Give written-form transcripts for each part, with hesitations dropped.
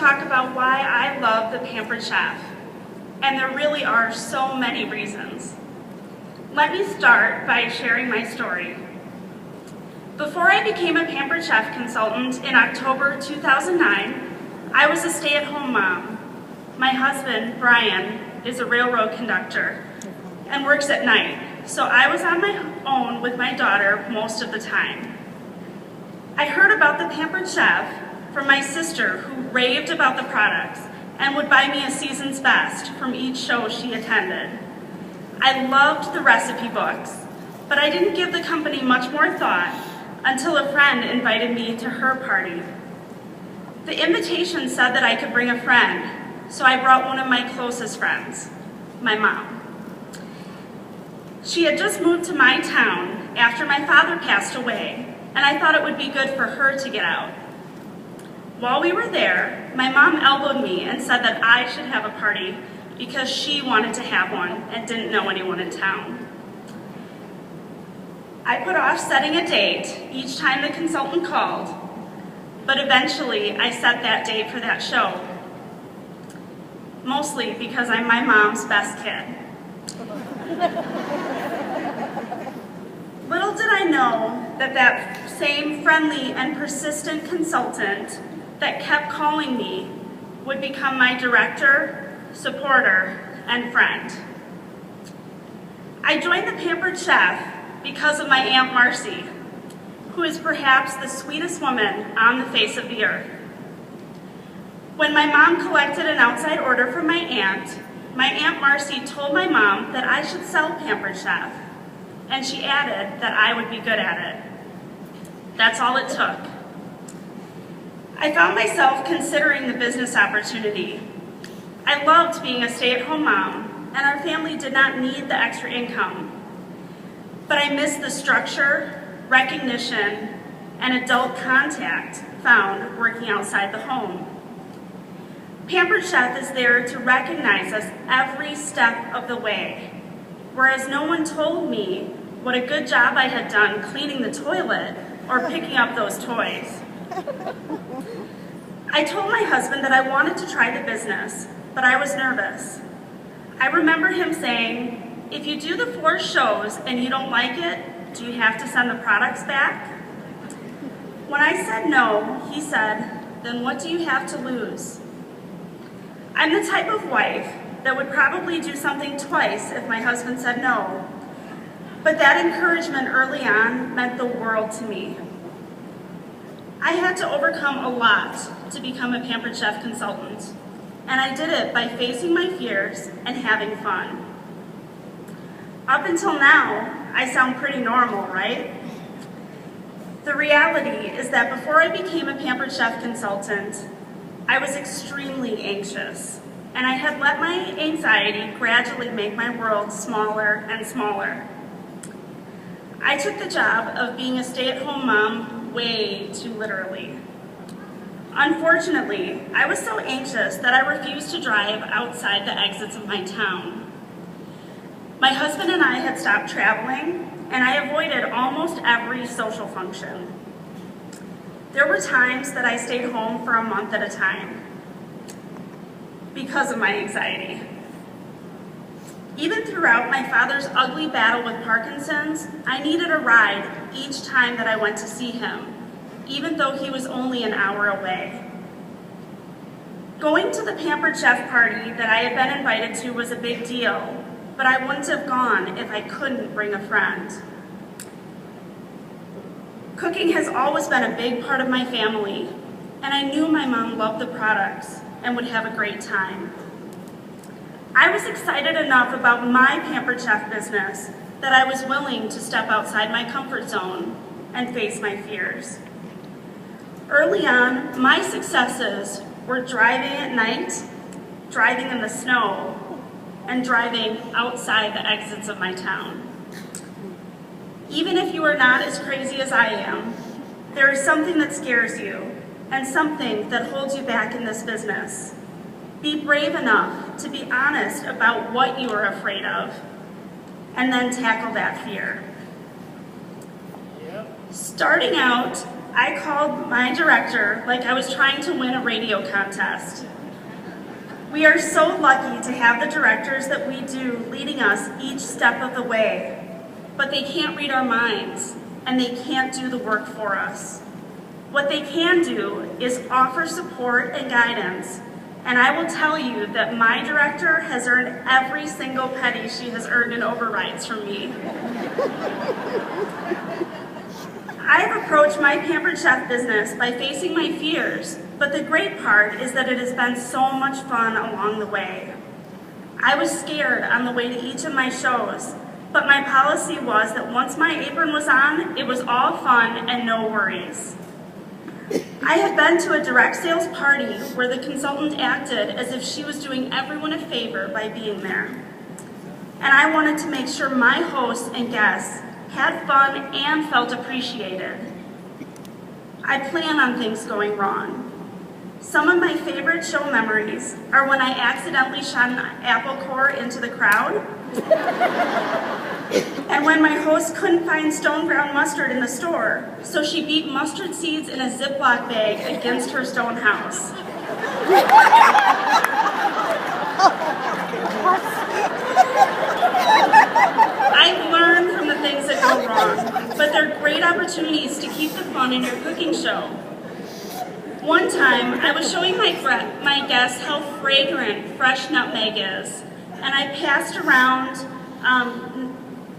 talk about why I love the Pampered Chef, and there really are so many reasons. Let me start by sharing my story. Before I became a Pampered Chef consultant in October 2009, I was a stay-at-home mom. My husband, Brian, is a railroad conductor and works at night, so I was on my own with my daughter most of the time. I heard about the Pampered Chef from my sister, who raved about the products and would buy me a season's best from each show she attended. I loved the recipe books, but I didn't give the company much more thought until a friend invited me to her party. The invitation said that I could bring a friend, so I brought one of my closest friends, my mom. She had just moved to my town after my father passed away, and I thought it would be good for her to get out. While we were there, my mom elbowed me and said that I should have a party because she wanted to have one and didn't know anyone in town. I put off setting a date each time the consultant called, but eventually I set that date for that show, mostly because I'm my mom's best kid. Little did I know that that same friendly and persistent consultant that kept calling me would become my director, supporter, and friend. I joined the Pampered Chef because of my Aunt Marcy, who is perhaps the sweetest woman on the face of the earth. When my mom collected an outside order from my Aunt Marcy told my mom that I should sell Pampered Chef, and she added that I would be good at it. That's all it took. I found myself considering the business opportunity. I loved being a stay-at-home mom, and our family did not need the extra income. But I missed the structure, recognition, and adult contact found working outside the home. Pampered Chef is there to recognize us every step of the way, whereas no one told me what a good job I had done cleaning the toilet or picking up those toys. I told my husband that I wanted to try the business, but I was nervous. I remember him saying, "If you do the 4 shows and you don't like it, do you have to send the products back?" When I said no, he said, "Then what do you have to lose?" I'm the type of wife that would probably do something twice if my husband said no, but that encouragement early on meant the world to me. I had to overcome a lot to become a Pampered Chef consultant, and I did it by facing my fears and having fun. Up until now, I sound pretty normal, right? The reality is that before I became a Pampered Chef consultant, I was extremely anxious, and I had let my anxiety gradually make my world smaller and smaller. I took the job of being a stay-at-home mom way too literally. Unfortunately, I was so anxious that I refused to drive outside the exits of my town. My husband and I had stopped traveling, and I avoided almost every social function. There were times that I stayed home for a month at a time because of my anxiety. Even throughout my father's ugly battle with Parkinson's, I needed a ride each time that I went to see him, even though he was only an hour away. Going to the Pampered Chef party that I had been invited to was a big deal, but I wouldn't have gone if I couldn't bring a friend. Cooking has always been a big part of my family, and I knew my mom loved the products and would have a great time. I was excited enough about my Pampered Chef business that I was willing to step outside my comfort zone and face my fears. Early on, my successes were driving at night, driving in the snow, and driving outside the exits of my town. Even if you are not as crazy as I am, there is something that scares you and something that holds you back in this business. Be brave enough to be honest about what you are afraid of, and then tackle that fear. Starting out I called my director like I was trying to win a radio contest. We are so lucky to have the directors that we do leading us each step of the way, but they can't read our minds and they can't do the work for us. What they can do is offer support and guidance, and I will tell you that my director has earned every single penny she has earned in overrides from me. I have approached my Pampered Chef business by facing my fears, but the great part is that it has been so much fun along the way. I was scared on the way to each of my shows, but my policy was that once my apron was on, it was all fun and no worries. I had been to a direct sales party where the consultant acted as if she was doing everyone a favor by being there. And I wanted to make sure my hosts and guests had fun and felt appreciated. I plan on things going wrong. Some of my favorite show memories are when I accidentally shot an apple core into the crowd, and when my host couldn't find stone ground mustard in the store, so she beat mustard seeds in a Ziploc bag against her stone house. I've learned from the things that go wrong, but they're great opportunities to keep the fun in your cooking show. One time, I was showing my guests how fragrant fresh nutmeg is, and I passed around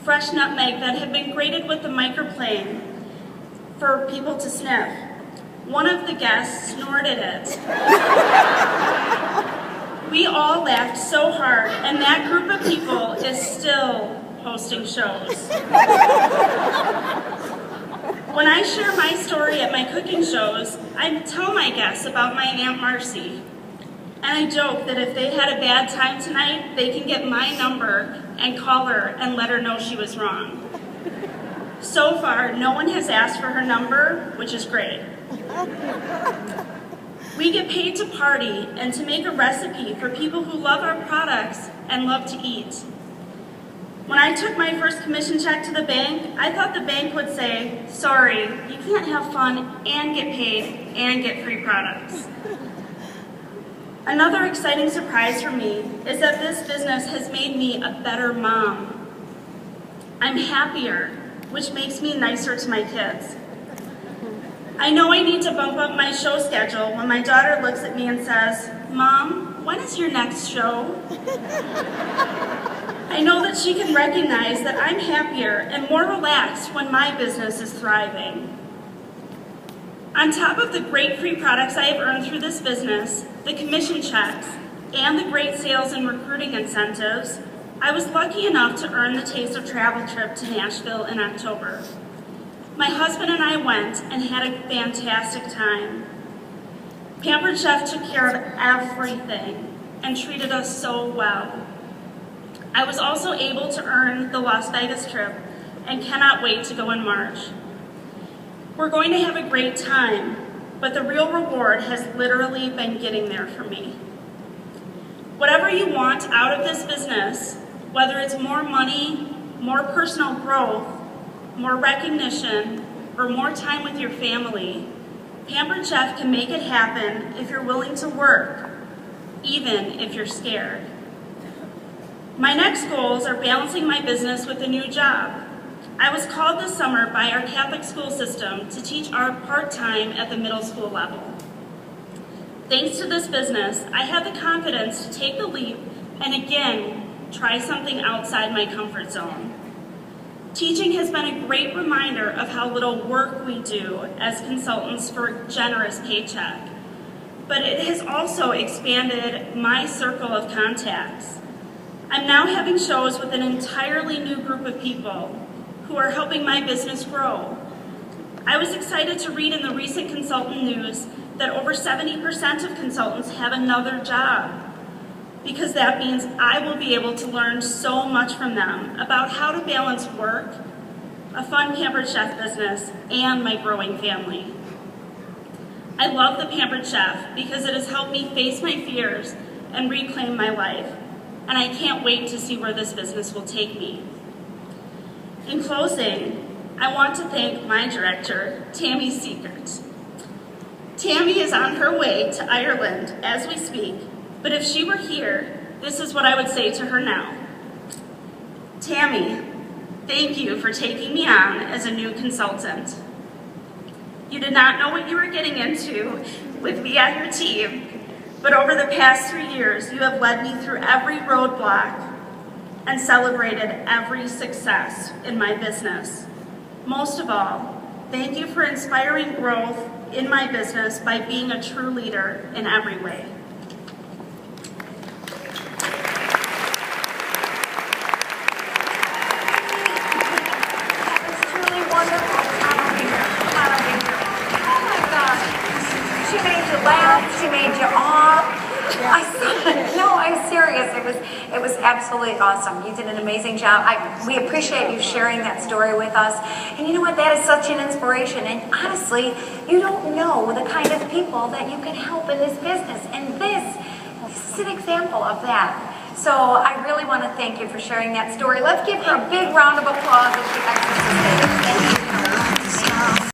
fresh nutmeg that had been grated with the microplane for people to sniff. One of the guests snorted it. We all laughed so hard, and that group of people is still hosting shows. When I share my story at my cooking shows, I tell my guests about my Aunt Marcy. And I joke that if they had a bad time tonight, they can get my number and call her and let her know she was wrong. So far, no one has asked for her number, which is great. We get paid to party and to make a recipe for people who love our products and love to eat. When I took my first commission check to the bank, I thought the bank would say, sorry, you can't have fun and get paid and get free products. Another exciting surprise for me is that this business has made me a better mom. I'm happier, which makes me nicer to my kids. I know I need to bump up my show schedule when my daughter looks at me and says, Mom, when is your next show? I know that she can recognize that I'm happier and more relaxed when my business is thriving. On top of the great free products I have earned through this business, the commission checks, and the great sales and recruiting incentives, I was lucky enough to earn the Taste of Travel trip to Nashville in October. My husband and I went and had a fantastic time. Pampered Chef took care of everything and treated us so well. I was also able to earn the Las Vegas trip and cannot wait to go in March. We're going to have a great time, but the real reward has literally been getting there for me. Whatever you want out of this business, whether it's more money, more personal growth, more recognition, or more time with your family, Pampered Chef can make it happen if you're willing to work, even if you're scared. My next goals are balancing my business with a new job. I was called this summer by our Catholic school system to teach art part-time at the middle school level. Thanks to this business, I have the confidence to take the leap and again, try something outside my comfort zone. Teaching has been a great reminder of how little work we do as consultants for a generous paycheck, but it has also expanded my circle of contacts. I'm now having shows with an entirely new group of people who are helping my business grow. I was excited to read in the recent consultant news that over 70% of consultants have another job, because that means I will be able to learn so much from them about how to balance work, a fun Pampered Chef business, and my growing family. I love the Pampered Chef because it has helped me face my fears and reclaim my life, and I can't wait to see where this business will take me. In closing, I want to thank my director, Tammy Seeker, Tammy is on her way to Ireland as we speak, but if she were here, this is what I would say to her now. Tammy, thank you for taking me on as a new consultant. You did not know what you were getting into with me on your team, but over the past 3 years, you have led me through every roadblock and celebrated every success in my business. Most of all, thank you for inspiring growth in my business by being a true leader in every way. That was truly wonderful. Come on over here. Come on over here. Oh my gosh. She made you laugh. She made you awe. No, I'm serious. It was absolutely awesome. You did an amazing job. We appreciate you sharing that story with us. And you know what? That is such an inspiration. And honestly, you don't know the kind of people that you can help in this business. And this is an example of that. So I really want to thank you for sharing that story. Let's give her a big round of applause as she exits the stage. Thank you.